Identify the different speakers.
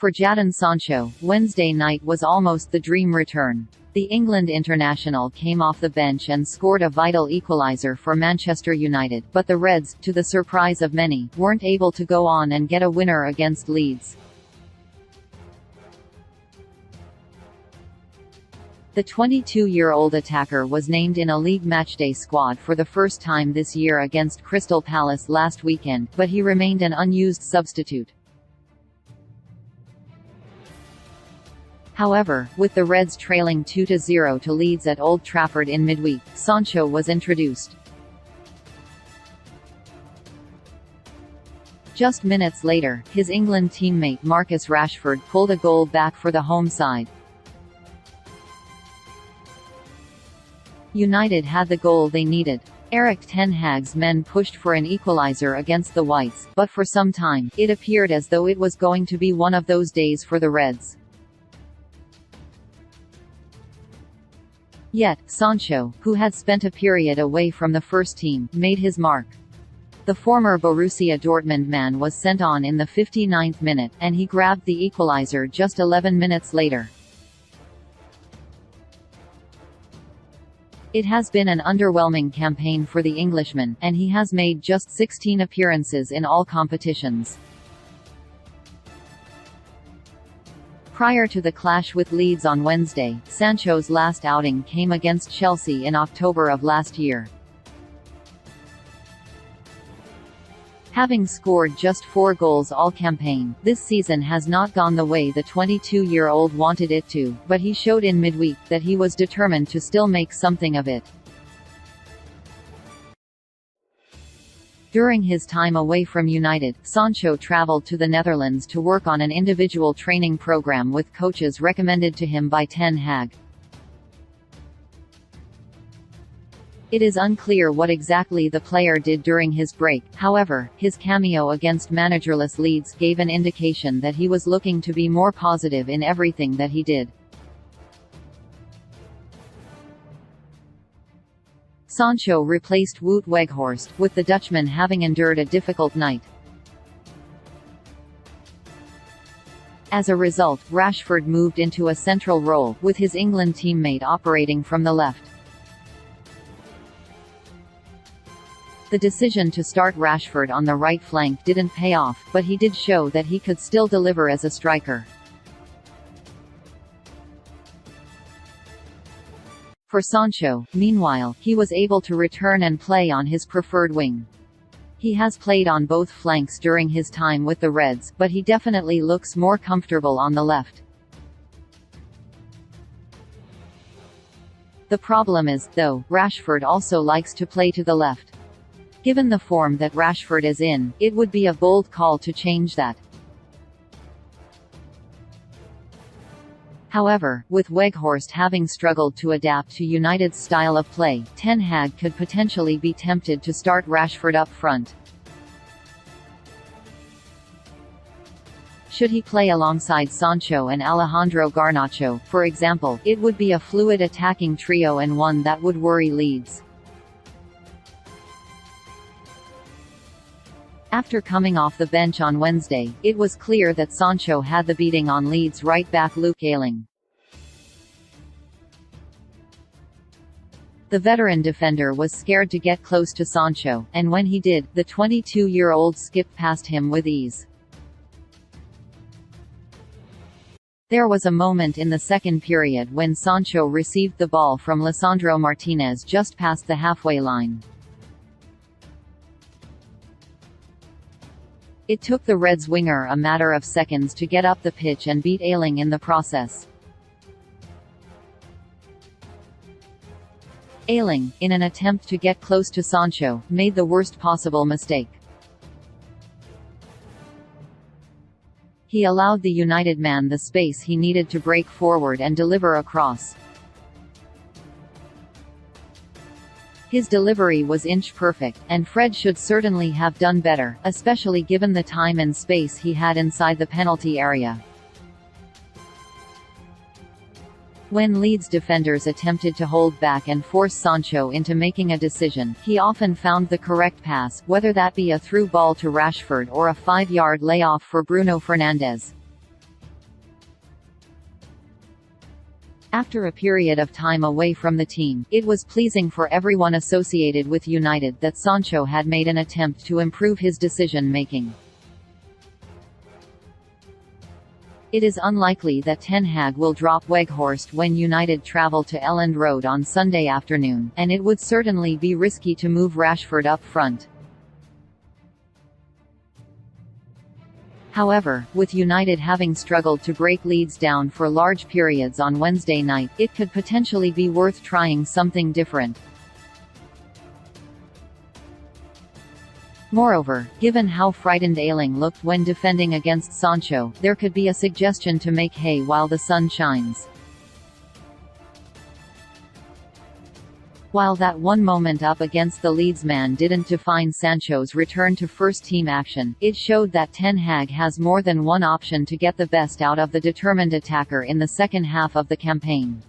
Speaker 1: For Jadon Sancho, Wednesday night was almost the dream return. The England international came off the bench and scored a vital equaliser for Manchester United, but the Reds, to the surprise of many, weren't able to go on and get a winner against Leeds. The 22-year-old attacker was named in a league matchday squad for the first time this year against Crystal Palace last weekend, but he remained an unused substitute. However, with the Reds trailing 2-0 to Leeds at Old Trafford in midweek, Sancho was introduced. Just minutes later, his England teammate Marcus Rashford pulled a goal back for the home side. United had the goal they needed. Erik ten Hag's men pushed for an equaliser against the Whites, but for some time, it appeared as though it was going to be one of those days for the Reds. Yet, Sancho, who had spent a period away from the first team, made his mark. The former Borussia Dortmund man was sent on in the 59th minute, and he grabbed the equaliser just 11 minutes later. It has been an underwhelming campaign for the Englishman, and he has made just 16 appearances in all competitions. Prior to the clash with Leeds on Wednesday, Sancho's last outing came against Chelsea in October of last year. Having scored just 4 goals all campaign, this season has not gone the way the 22-year-old wanted it to, but he showed in midweek that he was determined to still make something of it. During his time away from United, Sancho travelled to the Netherlands to work on an individual training program with coaches recommended to him by Ten Hag. It is unclear what exactly the player did during his break, however, his cameo against managerless Leeds gave an indication that he was looking to be more positive in everything that he did. Sancho replaced Wout Weghorst, with the Dutchman having endured a difficult night. As a result, Rashford moved into a central role, with his England teammate operating from the left. The decision to start Rashford on the right flank didn't pay off, but he did show that he could still deliver as a striker. For Sancho, meanwhile, he was able to return and play on his preferred wing. He has played on both flanks during his time with the Reds, but he definitely looks more comfortable on the left. The problem is, though, Rashford also likes to play to the left. Given the form that Rashford is in, it would be a bold call to change that. However, with Weghorst having struggled to adapt to United's style of play, Ten Hag could potentially be tempted to start Rashford up front. Should he play alongside Sancho and Alejandro Garnacho, for example, it would be a fluid attacking trio and one that would worry Leeds. After coming off the bench on Wednesday, it was clear that Sancho had the beating on Leeds right-back Luke Ayling. The veteran defender was scared to get close to Sancho, and when he did, the 22-year-old skipped past him with ease. There was a moment in the second period when Sancho received the ball from Lisandro Martinez just past the halfway line. It took the Reds winger a matter of seconds to get up the pitch and beat Ayling in the process. Ayling, in an attempt to get close to Sancho, made the worst possible mistake. He allowed the United man the space he needed to break forward and deliver a cross. His delivery was inch-perfect, and Fred should certainly have done better, especially given the time and space he had inside the penalty area. When Leeds defenders attempted to hold back and force Sancho into making a decision, he often found the correct pass, whether that be a through ball to Rashford or a 5-yard layoff for Bruno Fernandes. After a period of time away from the team, it was pleasing for everyone associated with United that Sancho had made an attempt to improve his decision-making. It is unlikely that Ten Hag will drop Weghorst when United travel to Elland Road on Sunday afternoon, and it would certainly be risky to move Rashford up front. However, with United having struggled to break Leeds down for large periods on Wednesday night, it could potentially be worth trying something different. Moreover, given how frightened Ayling looked when defending against Sancho, there could be a suggestion to make hay while the sun shines. While that one moment up against the Leeds man didn't define Sancho's return to first-team action, it showed that Ten Hag has more than one option to get the best out of the determined attacker in the second half of the campaign.